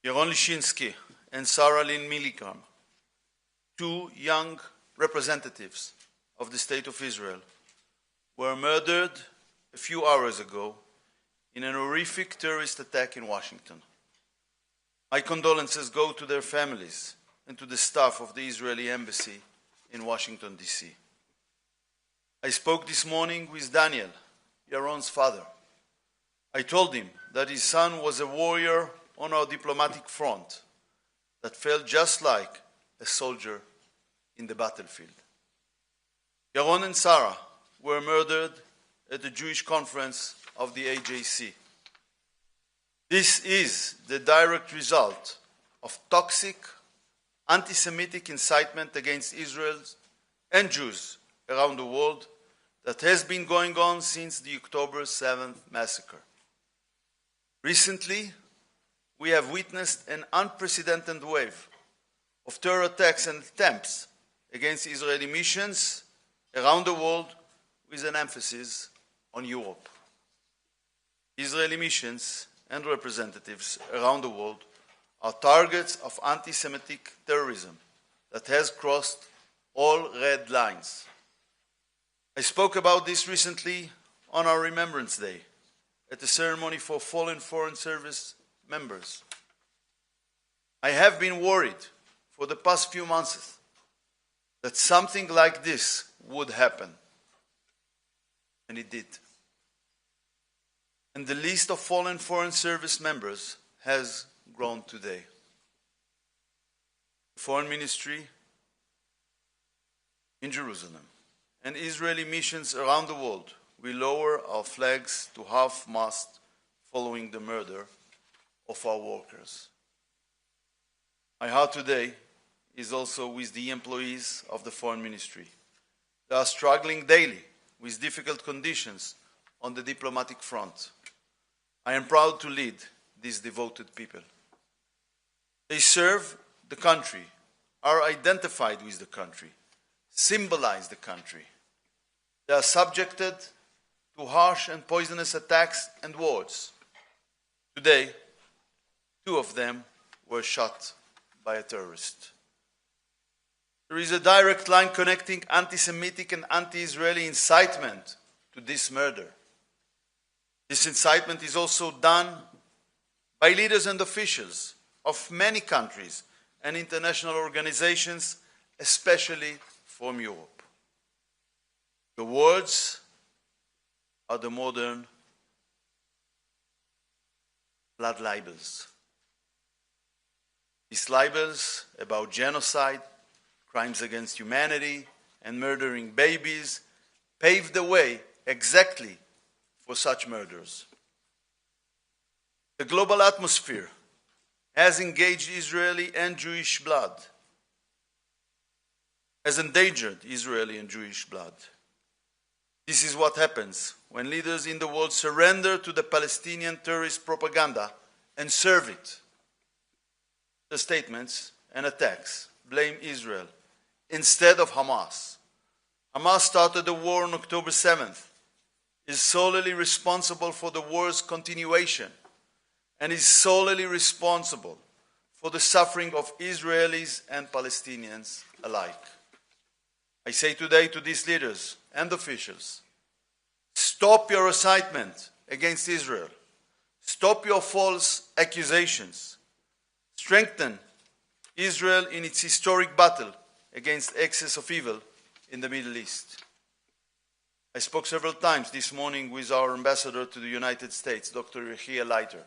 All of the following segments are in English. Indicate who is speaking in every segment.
Speaker 1: Yaron Lishinsky and Sarah Lynn Milgram, two young representatives of the State of Israel, were murdered a few hours ago in an horrific terrorist attack in Washington. My condolences go to their families and to the staff of the Israeli embassy in Washington, D.C. I spoke this morning with Daniel, Yaron's father. I told him that his son was a warrior on our diplomatic front that felt just like a soldier in the battlefield. Yaron and Sarah were murdered at the Jewish conference of the AJC. This is the direct result of toxic, anti-Semitic incitement against Israel and Jews around the world that has been going on since the October 7th massacre. Recently, we have witnessed an unprecedented wave of terror attacks and attempts against Israeli missions around the world, with an emphasis on Europe. Israeli missions and representatives around the world are targets of anti-Semitic terrorism that has crossed all red lines. I spoke about this recently on our Remembrance Day at the ceremony for fallen Foreign Service members. I have been worried for the past few months that something like this would happen. And it did. And the list of fallen Foreign Service members has grown today. The Foreign Ministry in Jerusalem and Israeli missions around the world will lower our flags to half-mast following the murder of our workers. My heart today is also with the employees of the Foreign Ministry. They are struggling daily with difficult conditions on the diplomatic front. I am proud to lead these devoted people. They serve the country, are identified with the country, symbolize the country. They are subjected to harsh and poisonous attacks and wars. Today, two of them were shot by a terrorist. There is a direct line connecting anti-Semitic and anti-Israeli incitement to this murder. This incitement is also done by leaders and officials of many countries and international organizations, especially from Europe. The words are the modern blood libels. These libels about genocide, crimes against humanity, and murdering babies paved the way exactly for such murders. The global atmosphere has engaged Israeli and Jewish blood, has endangered Israeli and Jewish blood. This is what happens when leaders in the world surrender to the Palestinian terrorist propaganda and serve it. The statements and attacks blame Israel instead of Hamas. Hamas started the war on October 7th, is solely responsible for the war's continuation, and is solely responsible for the suffering of Israelis and Palestinians alike. I say today to these leaders and officials, stop your incitement against Israel. Stop your false accusations. Strengthen Israel in its historic battle against excess of evil in the Middle East. I spoke several times this morning with our ambassador to the United States, Dr. Yechiel Leiter.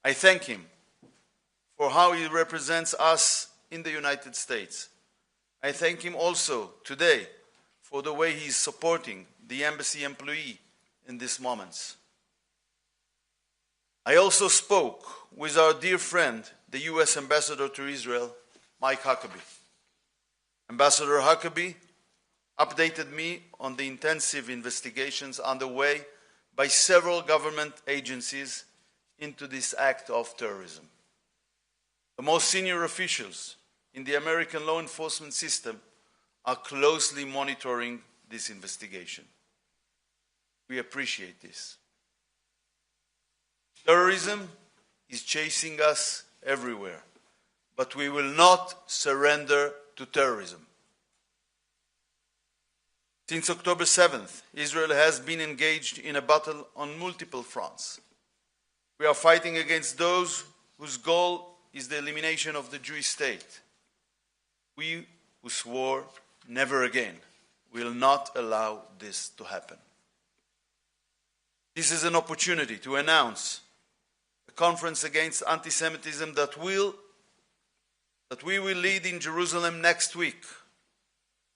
Speaker 1: I thank him for how he represents us in the United States. I thank him also today for the way he is supporting the embassy employee in these moments. I also spoke with our dear friend, the U.S. Ambassador to Israel, Mike Huckabee. Ambassador Huckabee updated me on the intensive investigations underway by several government agencies into this act of terrorism. The most senior officials in the American law enforcement system are closely monitoring this investigation. We appreciate this. Terrorism is chasing us everywhere. But we will not surrender to terrorism. Since October 7th, Israel has been engaged in a battle on multiple fronts. We are fighting against those whose goal is the elimination of the Jewish state. We who swore never again will not allow this to happen. This is an opportunity to announce a conference against anti-Semitism that we will lead in Jerusalem next week,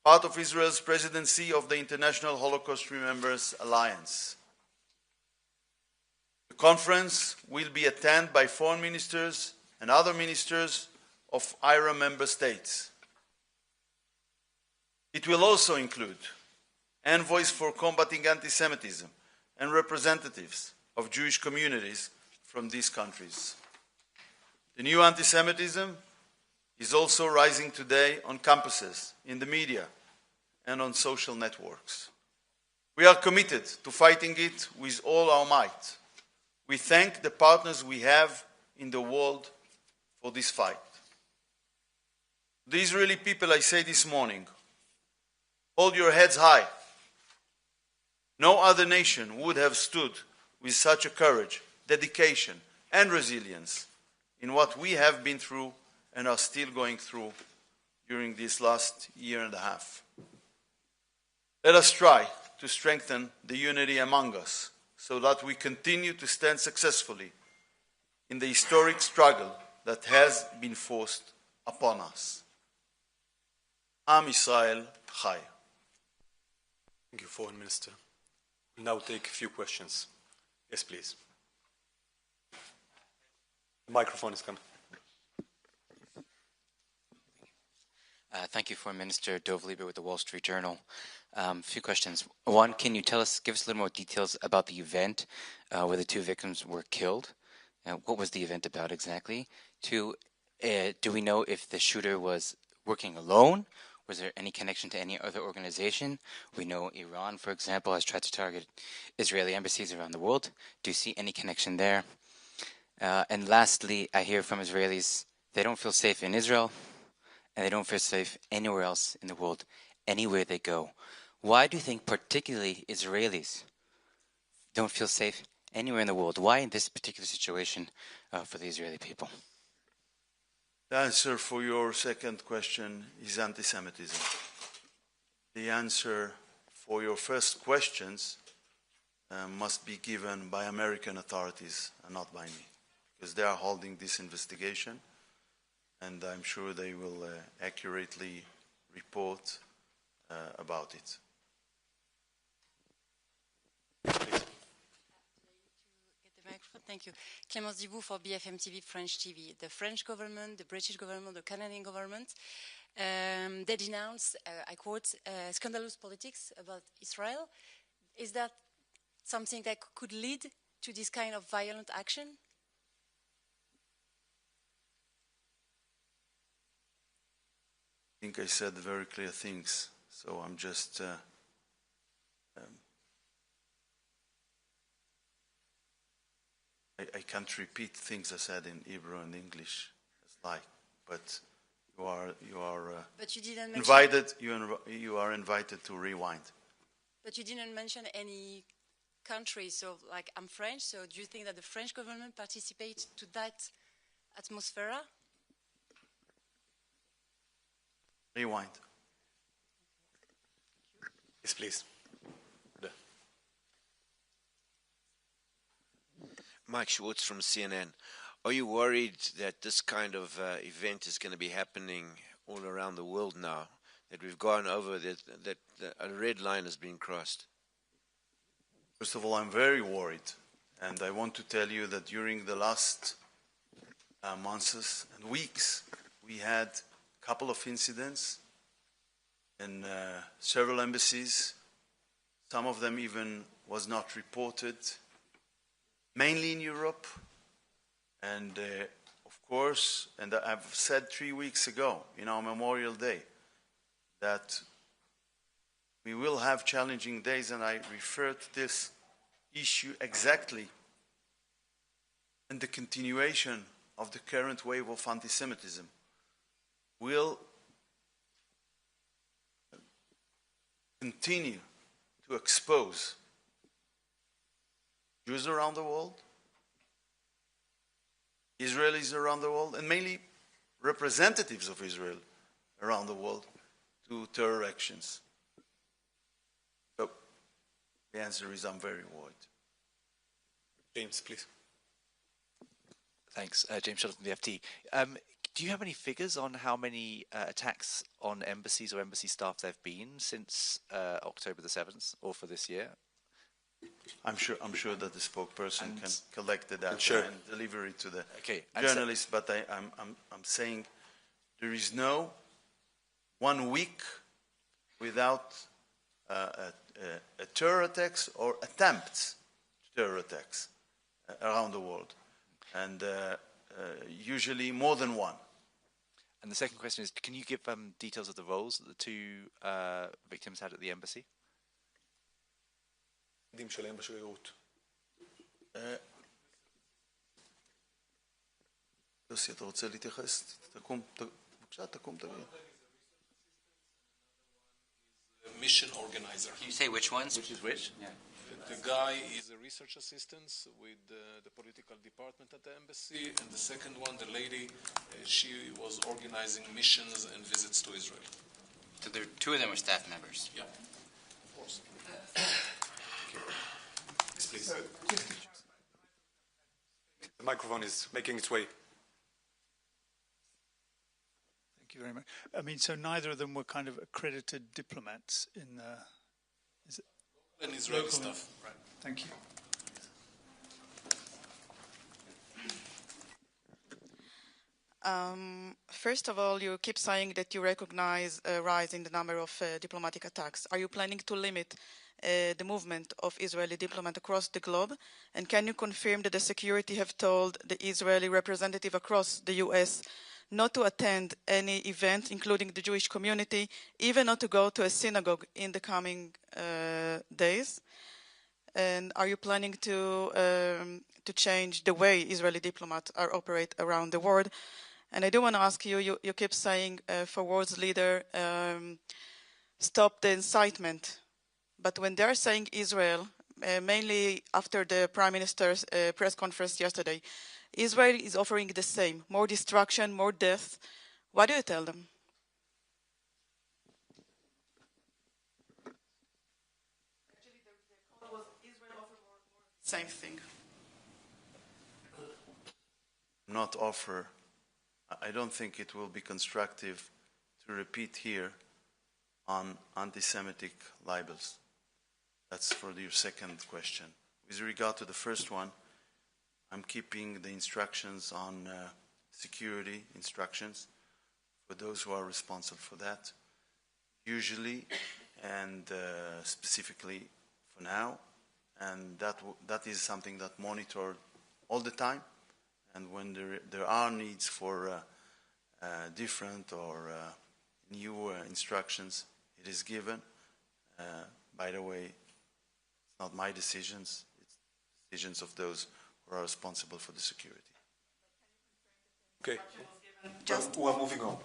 Speaker 1: part of Israel's presidency of the International Holocaust Remembrance Alliance. The conference will be attended by foreign ministers and other ministers of IRA member states. It will also include envoys for combating anti-Semitism and representatives of Jewish communities from these countries. The new anti-Semitism is also rising today on campuses, in the media, and on social networks. We are committed to fighting it with all our might. We thank the partners we have in the world for this fight. The Israeli people, I say this morning, hold your heads high. No other nation would have stood with such a courage, dedication, and resilience in what we have been through and are still going through during this last year and a half. Let us try to strengthen the unity among us so that we continue to stand successfully in the historic struggle that has been forced upon us. Am Yisrael Chai.
Speaker 2: Thank you, Foreign Minister. We'll now take a few questions. Yes, please. The microphone is coming.
Speaker 3: Thank you, Foreign Minister Dov Lieber with the Wall Street Journal. A few questions. One, can you give us a little more details about the event where the two victims were killed? What was the event about exactly? Two, do we know if the shooter was working alone? Was there any connection to any other organization? We know Iran, for example, has tried to target Israeli embassies around the world. Do you see any connection there? And lastly, I hear from Israelis, they don't feel safe in Israel, and they don't feel safe anywhere else in the world, anywhere they go. Why do you think particularly Israelis don't feel safe anywhere in the world? Why in this particular situation for the Israeli people?
Speaker 1: The answer for your second question is anti-Semitism. The answer for your first questions must be given by American authorities and not by me, because they are holding this investigation, and I'm sure they will accurately report about it.
Speaker 2: Please.
Speaker 4: Thank you. Clémence Dibou for BFM TV, French TV. The French government, the British government, the Canadian government, they denounced, I quote, scandalous politics about Israel. Is that something that could lead to this kind of violent action?
Speaker 1: I think I said very clear things, so I'm just I can't repeat things I said in Hebrew and English, but you are
Speaker 4: but you didn't
Speaker 1: invited. You are invited to rewind.
Speaker 4: But you didn't mention any country. So, like, I'm French. So, do you think that the French government participates to that atmosphere?
Speaker 1: Rewind.
Speaker 2: Yes, please.
Speaker 5: Mike Schwartz from CNN. Are you worried that this kind of event is going to be happening all around the world now? That we've gone over, that a red line has been crossed?
Speaker 1: First of all, I'm very worried. And I want to tell you that during the last months and weeks, we had a couple of incidents in several embassies. Some of them even was not reported, mainly in Europe. And of course, and I've said 3 weeks ago, in our Memorial Day, that we will have challenging days, and I refer to this issue exactly in the continuation of the current wave of anti-Semitism will continue to expose Jews around the world, Israelis around the world, and mainly representatives of Israel around the world to terror actions. So the answer is I'm very worried.
Speaker 2: James, please.
Speaker 6: Thanks. James Shuttle from the FT. Do you have any figures on how many attacks on embassies or embassy staff there have been since October the 7th, or for this year?
Speaker 1: I'm sure that the spokesperson can collect the data and deliver it to the journalists. But I'm saying there is no 1 week without a terror attacks or attempts to terror attacks around the world, and usually more than one.
Speaker 6: And the second question is, can you give details of the roles that the two victims had at the embassy?
Speaker 1: יוסי, אתה רוצה להתייחס? תקום, בבקשה, תקום, תגיד.
Speaker 7: Mission organizer.
Speaker 3: Can you say which ones?
Speaker 6: Which is which?
Speaker 3: Yeah.
Speaker 7: The guy is a research assistant with the political department at the embassy, and the second one, the lady, she was organizing missions and visits to Israel.
Speaker 3: So there, two of them were staff members.
Speaker 7: Yeah, of course.
Speaker 2: Please. The microphone is making its way.
Speaker 8: Thank you very much. I mean, so neither of them were kind of accredited diplomats in
Speaker 7: And Israeli stuff. Right.
Speaker 8: Thank you.
Speaker 9: First of all, you keep saying that you recognize a rise in the number of diplomatic attacks. Are you planning to limit the movement of Israeli diplomats across the globe? And can you confirm that the security have told the Israeli representative across the US not to attend any event, including the Jewish community, even not to go to a synagogue in the coming days? And are you planning to change the way Israeli diplomats are operate around the world? And I do want to ask you, you keep saying for world's leader, stop the incitement. But when they're saying Israel, mainly after the Prime Minister's press conference yesterday, Israel is offering the same, more destruction, more death. What do you tell them? Actually, the call was Israel offer more same thing.
Speaker 1: Not offer. I don't think it will be constructive to repeat here on anti-Semitic libels. That's for your second question. With regard to the first one, I'm keeping the instructions on security instructions for those who are responsible for that, usually and specifically for now, and that is something that monitored all the time. And when there are needs for different or new instructions, it is given. By the way, it's not my decisions, it's decisions of those who are responsible for the security.
Speaker 2: Okay. We are moving on.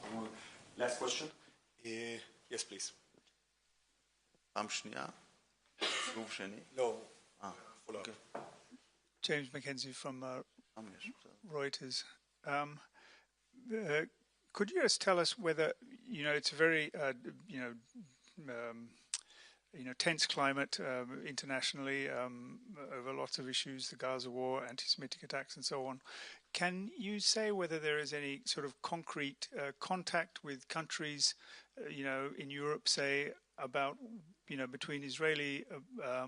Speaker 2: Last question. Yes, please.
Speaker 1: פעם שנייה? סיבוב שני?
Speaker 2: No.
Speaker 1: Follow up.
Speaker 8: James Mackenzie from Reuters. Could you just tell us whether, it's a very, tense climate internationally over lots of issues, the Gaza war, anti-Semitic attacks and so on. Can you say whether there is any sort of concrete contact with countries, in Europe, say, about, between Israeli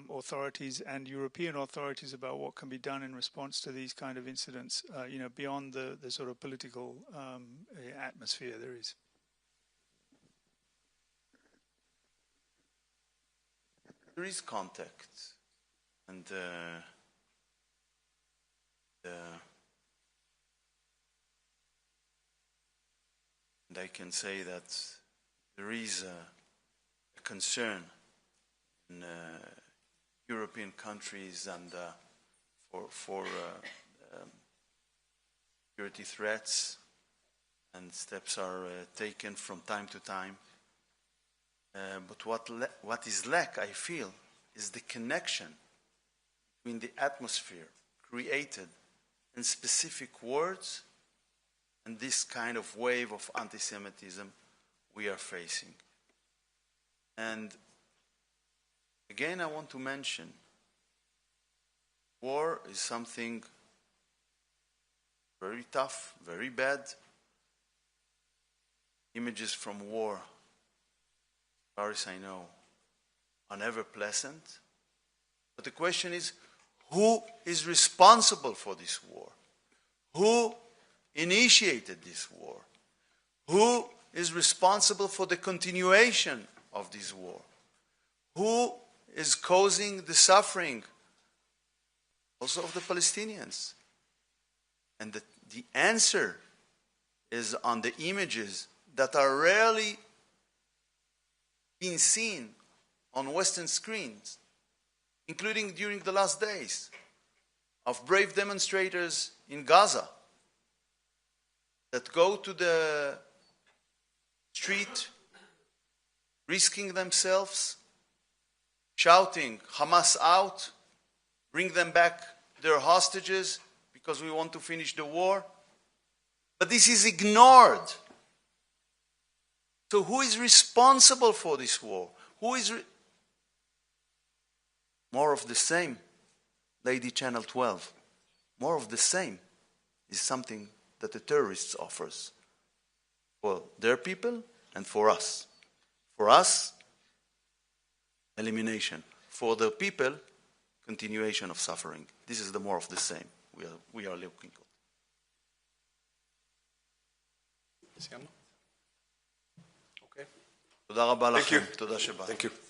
Speaker 8: authorities and European authorities about what can be done in response to these kind of incidents, beyond the sort of political atmosphere there is?
Speaker 1: There is contact, and and I can say that there is a concern in European countries and for security threats, and steps are taken from time to time. But what is lack, I feel, is the connection between the atmosphere created in specific words and this kind of wave of anti-Semitism we are facing. And again, I want to mention, war is something very tough, very bad. Images from war, as far as I know, are never pleasant. But the question is, who is responsible for this war? Who initiated this war? Who is responsible for the continuation of this war? Who is causing the suffering also of the Palestinians? And the answer is on the images that are rarely being seen on Western screens, including during the last days, of brave demonstrators in Gaza that go to the street, risking themselves, shouting, "Hamas out, bring them back their hostages because we want to finish the war." But this is ignored. So who is responsible for this war? Who is more of the same, Lady Channel 12. More of the same is something that the terrorists offers for their people and for us. For us, elimination. For the people, continuation of suffering. This is the more of the same we are looking at.
Speaker 2: Okay.
Speaker 1: תודה רבה
Speaker 2: Thank
Speaker 1: לכם.
Speaker 2: you.
Speaker 1: תודה שבאתם.
Speaker 2: Thank you.